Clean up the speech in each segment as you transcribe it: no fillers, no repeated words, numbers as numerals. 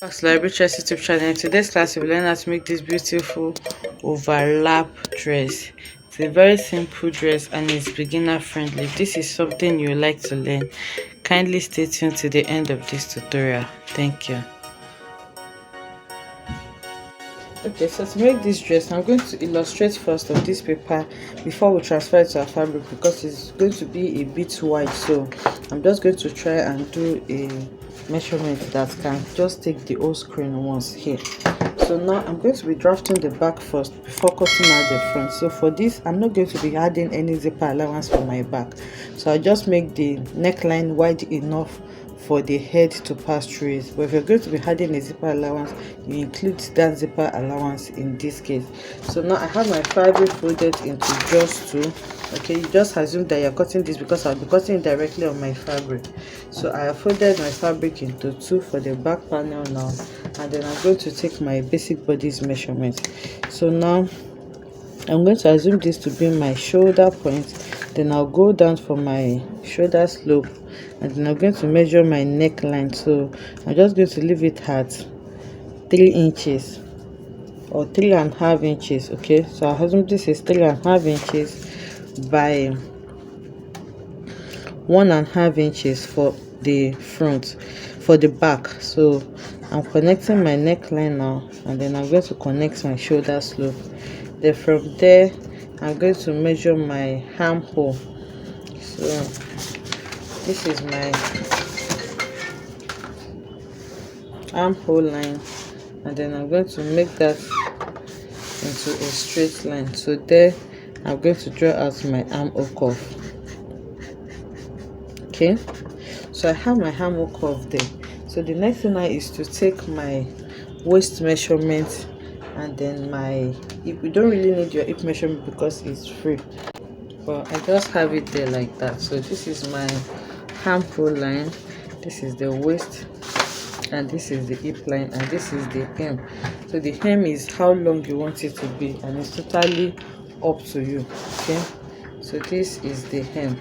Library Chess YouTube channel. In today's class, we'll learn how to make this beautiful overlap dress. It's a very simple dress and it's beginner friendly. If this is something you like to learn, kindly stay tuned to the end of this tutorial. Thank you. Okay, so to make this dress, I'm going to illustrate first on this paper before we transfer it to our fabric because it's going to be a bit wide. So I'm just going to try and do a measurement that can just take the whole screen once here. So now I'm going to be drafting the back first before cutting out the front. So for this, I'm not going to be adding any zipper allowance for my back. So I just make the neckline wide enough for the head to pass through it. But if you're going to be adding a zipper allowance, you include that zipper allowance in this case. So now I have my fabric folded into just two. Okay, you just assume that you're cutting this because I'll be cutting it directly on my fabric. So I have folded my fabric into two for the back panel now, and then I'm going to take my basic body's measurement. So now I'm going to assume this to be my shoulder point, then I'll go down for my shoulder slope, and then I'm going to measure my neckline. So I'm just going to leave it at 3 inches or 3.5 inches. Okay, so I assume this is 3.5 inches by 1.5 inches for the front, for the back. So I'm connecting my neckline now, and then I'm going to connect my shoulder slope. Then from there I'm going to measure my armhole. So this is my armhole line, and then I'm going to make that into a straight line. So there I'm going to draw out my armhole curve. Okay, so I have my armhole curve there. So the next thing now is to take my waist measurement, and then my hip. You don't really need your hip measurement because it's free, but I just have it there like that. So this is my armhole line, this is the waist, and this is the hip line, and this is the hem. So the hem is how long you want it to be, and it's totally up to you. Okay, so this is the hem.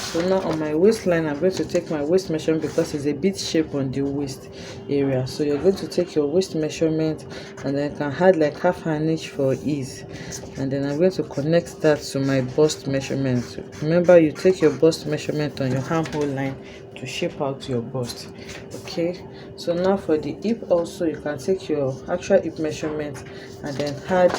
So now on my waistline, I'm going to take my waist measurement because it's a bit shape on the waist area. So you're going to take your waist measurement, and then you can add like 1/2 inch for ease. And then I'm going to connect that to my bust measurement. So remember, you take your bust measurement on your armhole line to shape out your bust. Okay, so now for the hip also, you can take your actual hip measurement and then add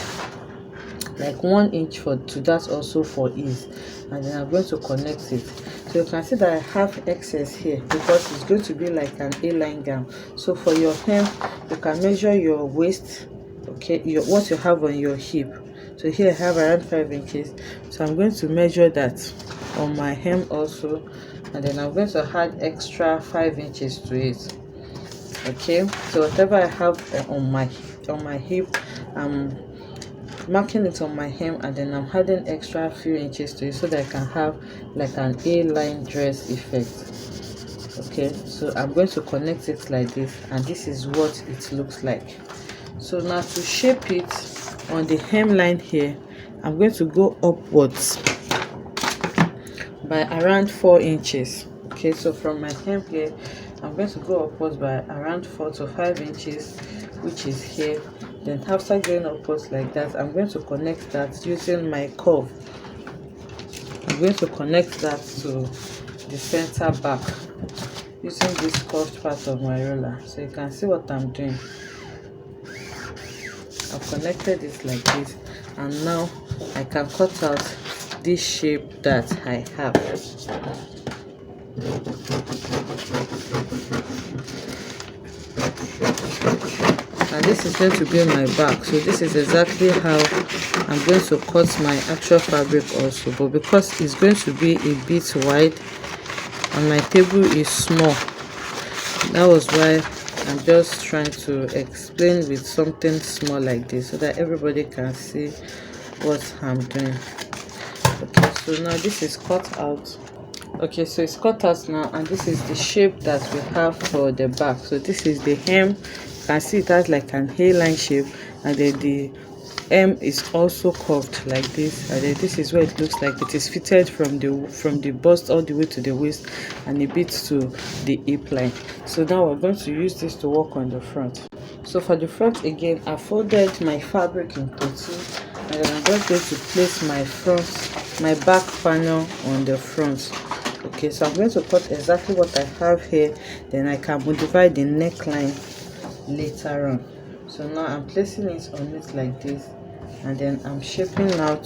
like 1 inch to that also for ease, and then I'm going to connect it. So you can see that I have excess here because it's going to be like an A-line gown. So for your hem, you can measure your waist, okay, what you have on your hip. So here I have around 5 inches, so I'm going to measure that on my hem also, and then I'm going to add extra 5 inches to it. Okay, so whatever I have on my hip, I'm marking it on my hem, and then I'm adding extra few inches to it so that I can have like an A-line dress effect. Okay, so I'm going to connect it like this, and this is what it looks like. So now to shape it on the hemline here, I'm going to go upwards by around 4 inches. Okay, so from my hem here, I'm going to go upwards by around 4 to 5 inches, which is here. Then after going upwards like that, I'm going to connect that using my curve. I'm going to connect that to the center back using this curved part of my roller. So you can see what I'm doing. I've connected it like this, and now I can cut out this shape that I have. And this is going to be my back. So this is exactly how I'm going to cut my actual fabric also, but because it's going to be a bit wide and my table is small, that was why I'm just trying to explain with something small like this so that everybody can see what I'm doing. Okay, so now this is cut out. Okay, so it's cut out now, and this is the shape that we have for the back. So this is the hem. You can see it has like an A-line shape, and then the hem is also curved like this, and then this is what it looks like. It is fitted from the bust all the way to the waist and a bit to the hip line. So now we're going to use this to work on the front. So for the front again, I folded my fabric into two, and then I'm just going to place my back panel on the front. Okay, so I'm going to cut exactly what I have here, then I can modify the neckline later on. So now I'm placing it on it like this, and then I'm shaping out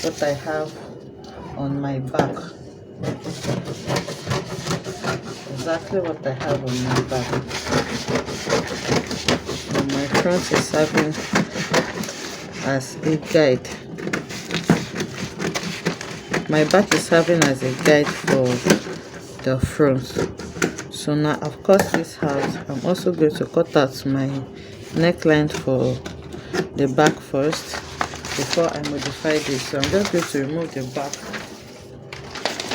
what I have on my back. Exactly what I have on my back. And my front is serving as a guide. My back is serving as a guide for the front. So now I've cut this out. I'm also going to cut out my neckline for the back first before I modify this. So I'm just going to remove the back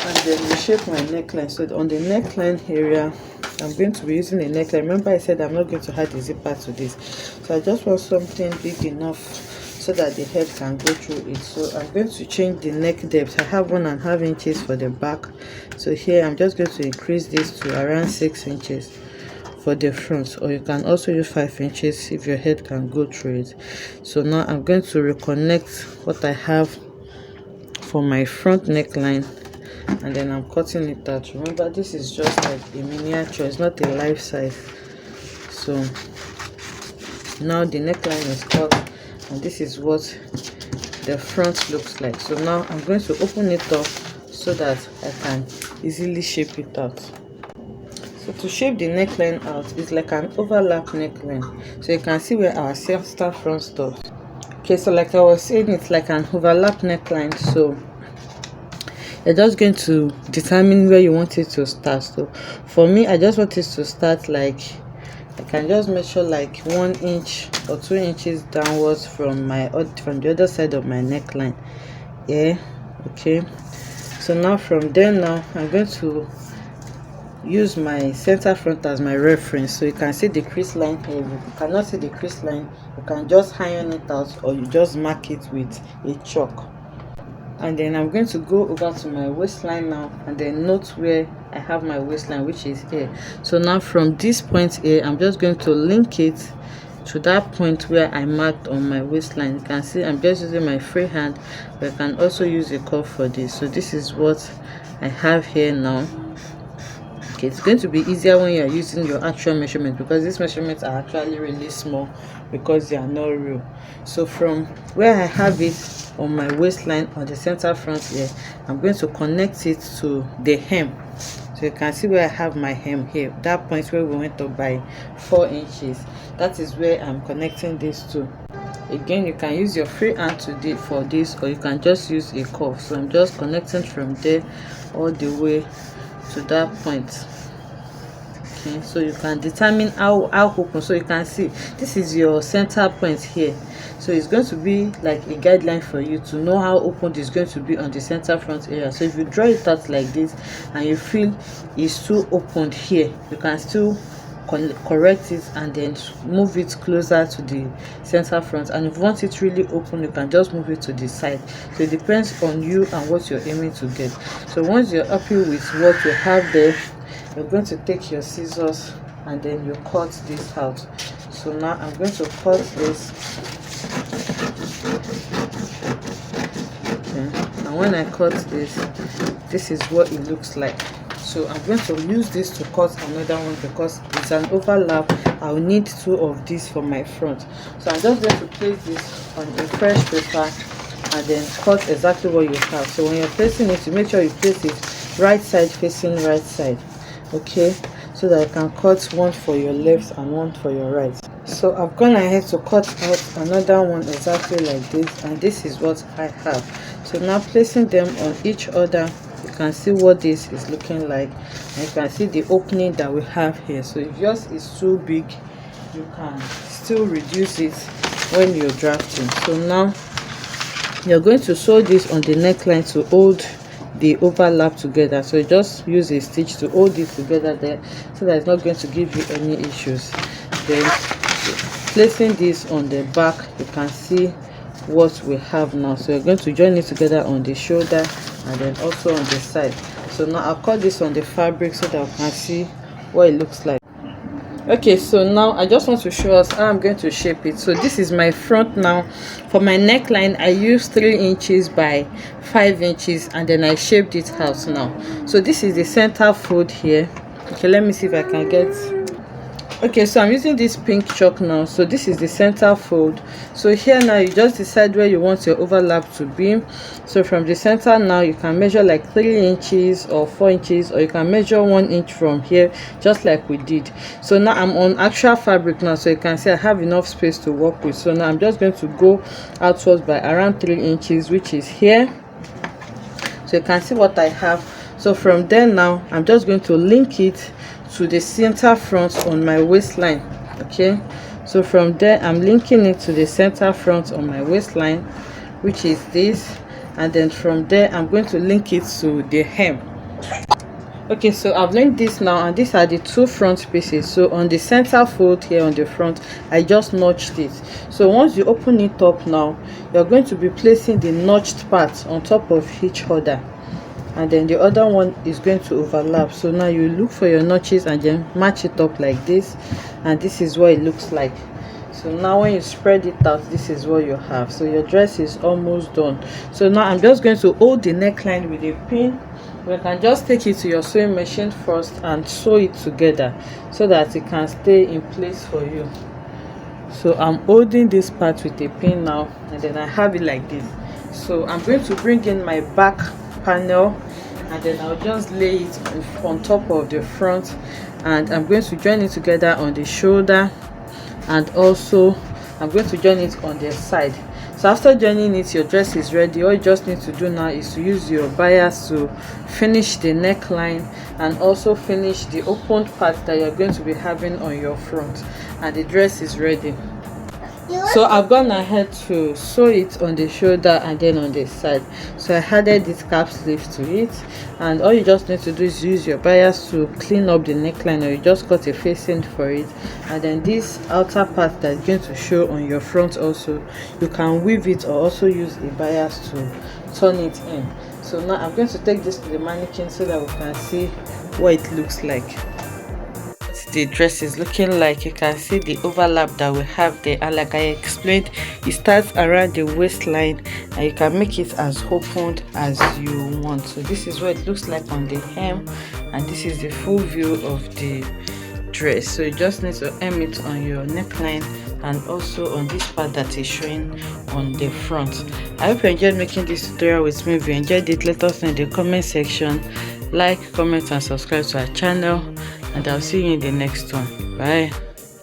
and then reshape my neckline. So on the neckline area, I'm going to be using a neckline. Remember I said I'm not going to add the zipper to this. So I just want something big enough so that the head can go through it. So I'm going to change the neck depth. I have 1.5 inches for the back. So here I'm just going to increase this to around 6 inches for the front, or you can also use 5 inches if your head can go through it. So now I'm going to reconnect what I have for my front neckline, and then I'm cutting it out. Remember, this is just like a miniature, it's not a life size. So now the neckline is cut, and this is what the front looks like. So now I'm going to open it up so that I can easily shape it out. So to shape the neckline out, it's like an overlap neckline. So you can see where our center front stops. Okay, so like I was saying, it's like an overlap neckline. So you're just going to determine where you want it to start. So for me, I just want it to start like, I can just measure like 1 inch or 2 inches downwards from the other side of my neckline. Yeah, okay. So now from there, now I'm going to use my center front as my reference. So you can see the crease line here. If you cannot see the crease line, you can just iron it out, or you just mark it with a chalk. And then I'm going to go over to my waistline now, and then note where I have my waistline, which is here. So now from this point here, I'm just going to link it to that point where I marked on my waistline. You can see I'm just using my free hand, but I can also use a curve for this. So this is what I have here now. Okay, it's going to be easier when you're using your actual measurement, because these measurements are actually really small because they are not real. So from where I have it on my waistline on the center front here, I'm going to connect it to the hem. So you can see where I have my hem here, that point where we went up by 4 inches. That is where I'm connecting this to. Again, you can use your free hand for this, or you can just use a curve. So I'm just connecting from there all the way to that point. Okay, so you can determine how open. So you can see this is your center point here. So it's going to be like a guideline for you to know how open it's going to be on the center front area. So if you draw it out like this and you feel it's too opened here, you can still correct it and then move it closer to the center front. And if you want it really open, you can just move it to the side. So it depends on you and what you're aiming to get. So once you're happy with what you have there, you're going to take your scissors and then you cut this out. So now I'm going to cut this. Okay. And when I cut this is what it looks like. So I'm going to use this to cut another one because it's an overlap. I'll need 2 of these for my front. So I'm just going to place this on a fresh paper and then cut exactly what you have. So when you're placing it, you make sure you place it right side facing right side. Okay, so that I can cut one for your left and one for your right. So I've gone ahead to cut out another one exactly like this, and this is what I have. So now placing them on each other, you can see what this is looking like, and you can see the opening that we have here. So if yours is too big, you can still reduce it when you're drafting. So now you're going to sew this on the neckline to hold the overlap together. So just use a stitch to hold it together there, so that it's not going to give you any issues. Then placing this on the back, you can see what we have now. So you're going to join it together on the shoulder and then also on the side. So now I'll cut this on the fabric so that we can see what it looks like. Okay, so now I just want to show us how I'm going to shape it. So this is my front now. For my neckline, I used 3 inches by 5 inches and then I shaped it out now. So this is the center fold here. Okay, let me see if I can get. Okay, so I'm using this pink chalk now. So this is the center fold. So here now you just decide where you want your overlap to be. So from the center now you can measure like 3 inches or 4 inches, or you can measure 1 inch from here, just like we did. So now I'm on actual fabric now, so you can see I have enough space to work with. So now I'm just going to go outwards by around 3 inches, which is here. So you can see what I have. So from there now I'm just going to link it to the center front on my waistline. Okay, so from there I'm linking it to the center front on my waistline, which is this, and then from there I'm going to link it to the hem. Okay, so I've linked this now, and these are the 2 front pieces. So on the center fold here on the front, I just notched it. So once you open it up now, you're going to be placing the notched part on top of each other, and then the other one is going to overlap. So now you look for your notches and then match it up like this, and this is what it looks like. So now when you spread it out, this is what you have. So your dress is almost done. So now I'm just going to hold the neckline with a pin. You can just take it to your sewing machine first and sew it together so that it can stay in place for you. So I'm holding this part with a pin now, and then I have it like this. So I'm going to bring in my back panel, and then I'll just lay it on top of the front, and I'm going to join it together on the shoulder, and also I'm going to join it on the side. So after joining it, your dress is ready. All you just need to do now is to use your bias to finish the neckline and also finish the opened part that you're going to be having on your front, and the dress is ready. So I've gone ahead to sew it on the shoulder and then on the side. So I added this cap sleeve to it, and all you just need to do is use your bias to clean up the neckline, or you just cut a facing for it. And then this outer part that is going to show on your front, also you can weave it or also use a bias to turn it in. So now I'm going to take this to the mannequin so that we can see what it looks like. The dress is looking like. You can see the overlap that we have there, and like I explained, it starts around the waistline and you can make it as opened as you want. So this is what it looks like on the hem, and this is the full view of the dress. So you just need to hem it on your neckline and also on this part that is showing on the front. I hope you enjoyed making this tutorial with me. If you enjoyed it, let us know in the comment section. Like, comment and subscribe to our channel, and I'll see you in the next one. Bye.